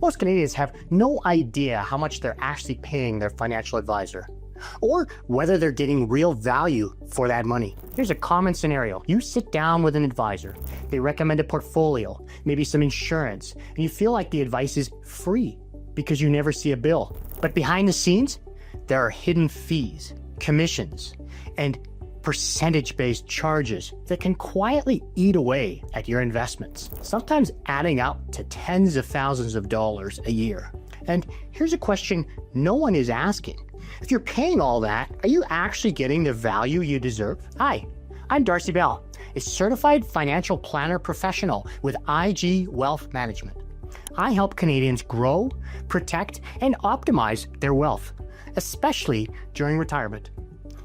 Most Canadians have no idea how much they're actually paying their financial advisor, or whether they're getting real value for that money. Here's a common scenario. You sit down with an advisor, they recommend a portfolio, maybe some insurance, and you feel like the advice is free because you never see a bill. But behind the scenes, there are hidden fees, commissions, and percentage-based charges that can quietly eat away at your investments, sometimes adding up to tens of thousands of dollars a year. And here's a question no one is asking. If you're paying all that, are you actually getting the value you deserve? Hi, I'm Darcy Bell, a certified financial planner professional with IG Wealth Management. I help Canadians grow, protect, and optimize their wealth, especially during retirement.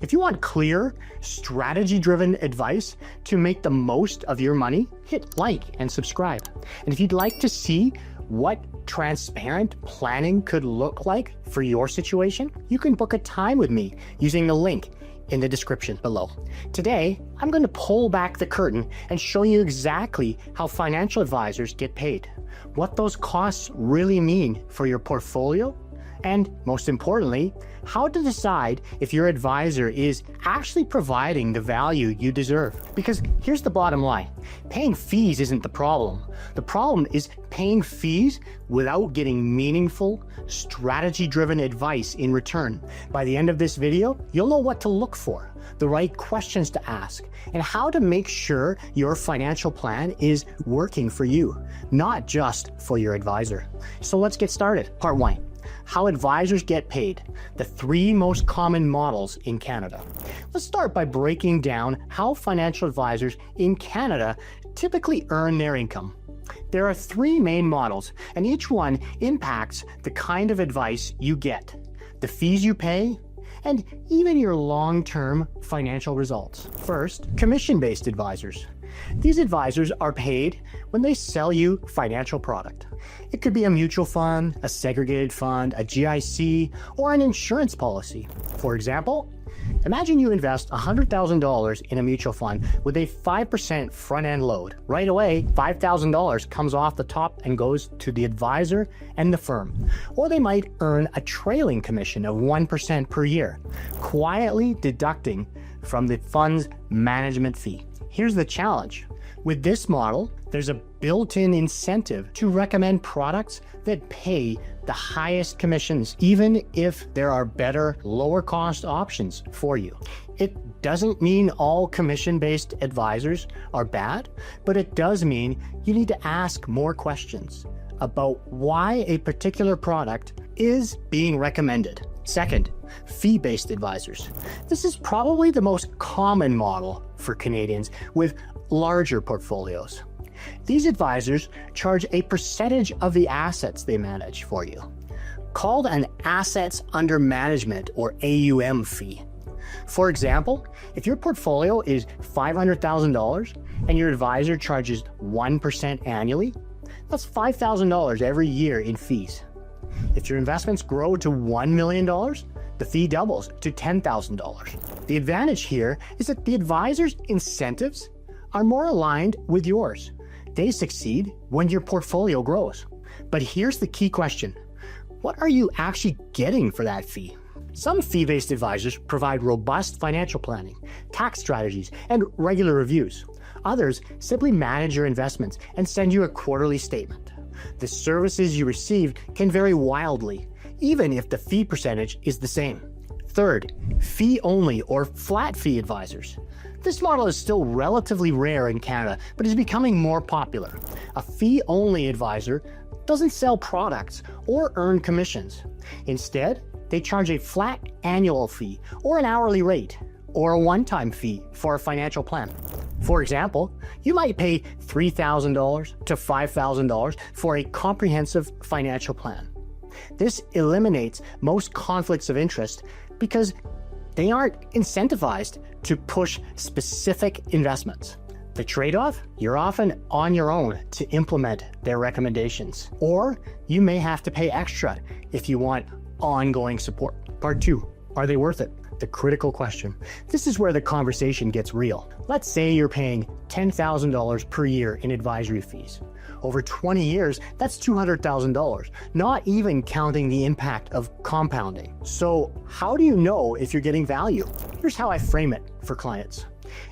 If you want clear, strategy-driven advice to make the most of your money, hit like and subscribe. And if you'd like to see what transparent planning could look like for your situation, you can book a time with me using the link in the description below. Today, I'm going to pull back the curtain and show you exactly how financial advisors get paid, what those costs really mean for your portfolio, and most importantly, how to decide if your advisor is actually providing the value you deserve. Because here's the bottom line. Paying fees isn't the problem. The problem is paying fees without getting meaningful, strategy-driven advice in return. By the end of this video, you'll know what to look for, the right questions to ask, and how to make sure your financial plan is working for you, not just for your advisor. So let's get started. Part 1. How advisors get paid, the 3 most common models in Canada. Let's start by breaking down how financial advisors in Canada typically earn their income. There are 3 main models, and each one impacts the kind of advice you get, the fees you pay, and even your long-term financial results. First, commission-based advisors. These advisors are paid when they sell you financial product. It could be a mutual fund, a segregated fund, a GIC, or an insurance policy. For example, imagine you invest $100,000 in a mutual fund with a 5% front-end load. Right away, $5,000 comes off the top and goes to the advisor and the firm. Or they might earn a trailing commission of 1% per year, quietly deducting from the fund's management fee. Here's the challenge. With this model, there's a built-in incentive to recommend products that pay the highest commissions, even if there are better, lower-cost options for you. It doesn't mean all commission-based advisors are bad, but it does mean you need to ask more questions about why a particular product is being recommended. Second, fee-based advisors. This is probably the most common model for Canadians with larger portfolios. These advisors charge a percentage of the assets they manage for you, called an Assets Under Management or AUM fee. For example, if your portfolio is $500,000 and your advisor charges 1% annually, that's $5,000 every year in fees. If your investments grow to $1 million, the fee doubles to $10,000. The advantage here is that the advisor's incentives are more aligned with yours. They succeed when your portfolio grows. But here's the key question. What are you actually getting for that fee? Some fee-based advisors provide robust financial planning, tax strategies, and regular reviews. Others simply manage your investments and send you a quarterly statement. The services you receive can vary wildly, even if the fee percentage is the same. Third, fee-only or flat fee advisors. This model is still relatively rare in Canada, but is becoming more popular. A fee-only advisor doesn't sell products or earn commissions. Instead, they charge a flat annual fee or an hourly rate or a one-time fee for a financial plan. For example, you might pay $3,000 to $5,000 for a comprehensive financial plan. This eliminates most conflicts of interest because they aren't incentivized to push specific investments. The trade-off? You're often on your own to implement their recommendations, or you may have to pay extra if you want ongoing support. Part 2, are they worth it? the critical question. This is where the conversation gets real. Let's say you're paying $10,000 per year in advisory fees. Over 20 years, that's $200,000, not even counting the impact of compounding. So how do you know if you're getting value? Here's how I frame it for clients.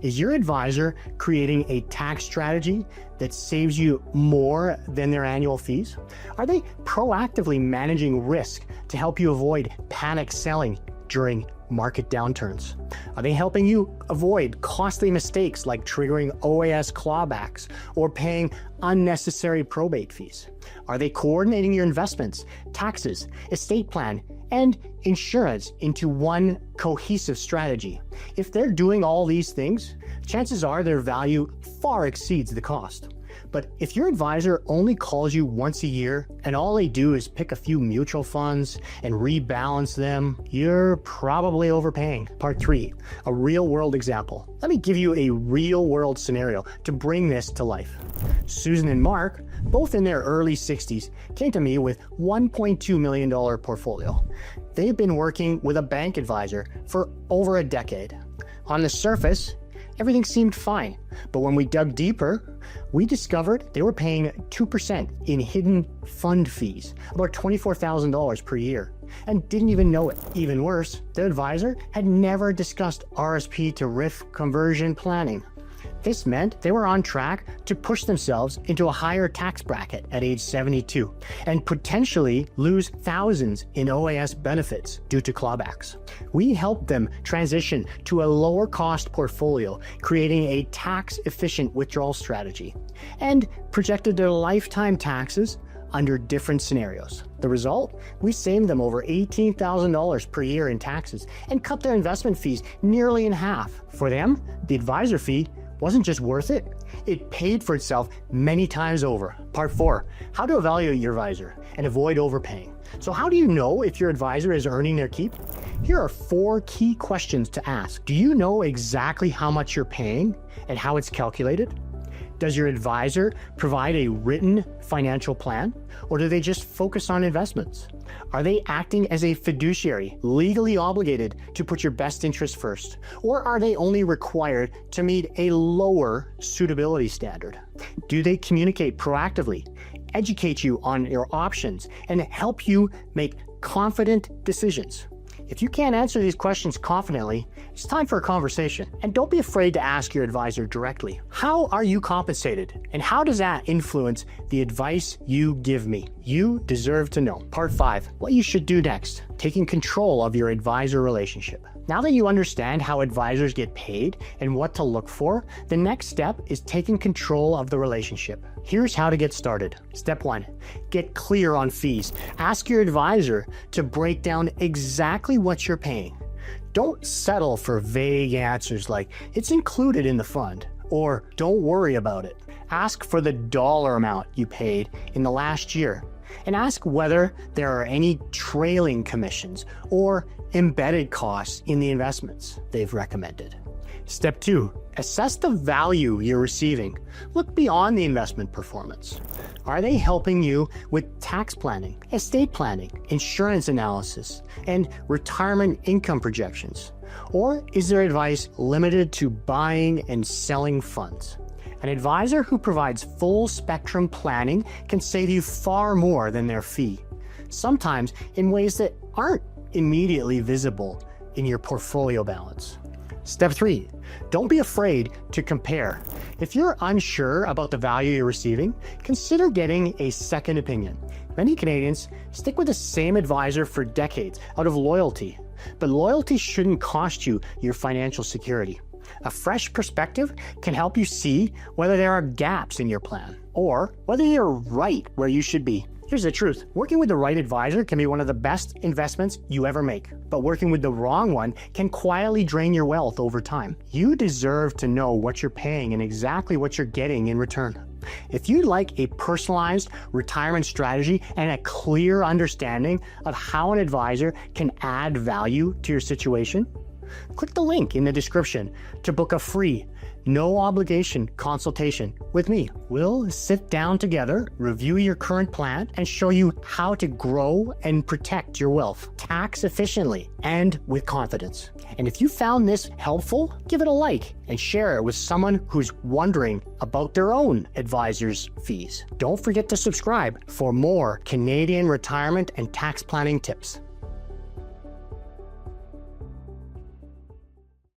Is your advisor creating a tax strategy that saves you more than their annual fees? Are they proactively managing risk to help you avoid panic selling during market downturns? Are they helping you avoid costly mistakes like triggering OAS clawbacks or paying unnecessary probate fees? Are they coordinating your investments, taxes, estate plan, and insurance into one cohesive strategy? If they're doing all these things, chances are their value far exceeds the cost. But if your advisor only calls you once a year and all they do is pick a few mutual funds and rebalance them, you're probably overpaying. Part 3, a real world example. Let me give you a real world scenario to bring this to life. Susan and Mark, both in their early 60s, came to me with $1.2 million portfolio. They've been working with a bank advisor for over a decade. On the surface, everything seemed fine, but when we dug deeper, we discovered they were paying 2% in hidden fund fees, about $24,000 per year, and didn't even know it. Even worse, their advisor had never discussed RSP to RIF conversion planning. This meant they were on track to push themselves into a higher tax bracket at age 72 and potentially lose thousands in OAS benefits due to clawbacks. We helped them transition to a lower cost portfolio, creating a tax efficient withdrawal strategy, and projected their lifetime taxes under different scenarios. The result? We saved them over $18,000 per year in taxes and cut their investment fees nearly in half. For them, the advisor fee wasn't just worth it, it paid for itself many times over. Part 4, how to evaluate your advisor and avoid overpaying. So how do you know if your advisor is earning their keep? Here are 4 key questions to ask. Do you know exactly how much you're paying and how it's calculated? Does your advisor provide a written financial plan, or do they just focus on investments? Are they acting as a fiduciary, legally obligated to put your best interest first? Or are they only required to meet a lower suitability standard? Do they communicate proactively, educate you on your options, and help you make confident decisions? If you can't answer these questions confidently, it's time for a conversation. And don't be afraid to ask your advisor directly. How are you compensated? And how does that influence the advice you give me? You deserve to know. Part 5, what you should do next. Taking control of your advisor relationship. Now that you understand how advisors get paid and what to look for, the next step is taking control of the relationship. Here's how to get started. Step 1, get clear on fees. Ask your advisor to break down exactly what you're paying. Don't settle for vague answers like, it's included in the fund, or don't worry about it. Ask for the dollar amount you paid in the last year, and ask whether there are any trailing commissions or embedded costs in the investments they've recommended. Step 2, assess the value you're receiving. Look beyond the investment performance. Are they helping you with tax planning, estate planning, insurance analysis, and retirement income projections? Or is their advice limited to buying and selling funds? An advisor who provides full spectrum planning can save you far more than their fee, sometimes in ways that aren't immediately visible in your portfolio balance. Step 3, don't be afraid to compare. If you're unsure about the value you're receiving, consider getting a second opinion. Many Canadians stick with the same advisor for decades out of loyalty, but loyalty shouldn't cost you your financial security. A fresh perspective can help you see whether there are gaps in your plan or whether you're right where you should be. Here's the truth. Working with the right advisor can be one of the best investments you ever make, but working with the wrong one can quietly drain your wealth over time. You deserve to know what you're paying and exactly what you're getting in return. If you'd like a personalized retirement strategy and a clear understanding of how an advisor can add value to your situation, click the link in the description to book a free no obligation consultation with me. We'll sit down together, review your current plan, and show you how to grow and protect your wealth tax efficiently and with confidence. And if you found this helpful, give it a like and share it with someone who's wondering about their own advisor's fees. Don't forget to subscribe for more Canadian retirement and tax planning tips.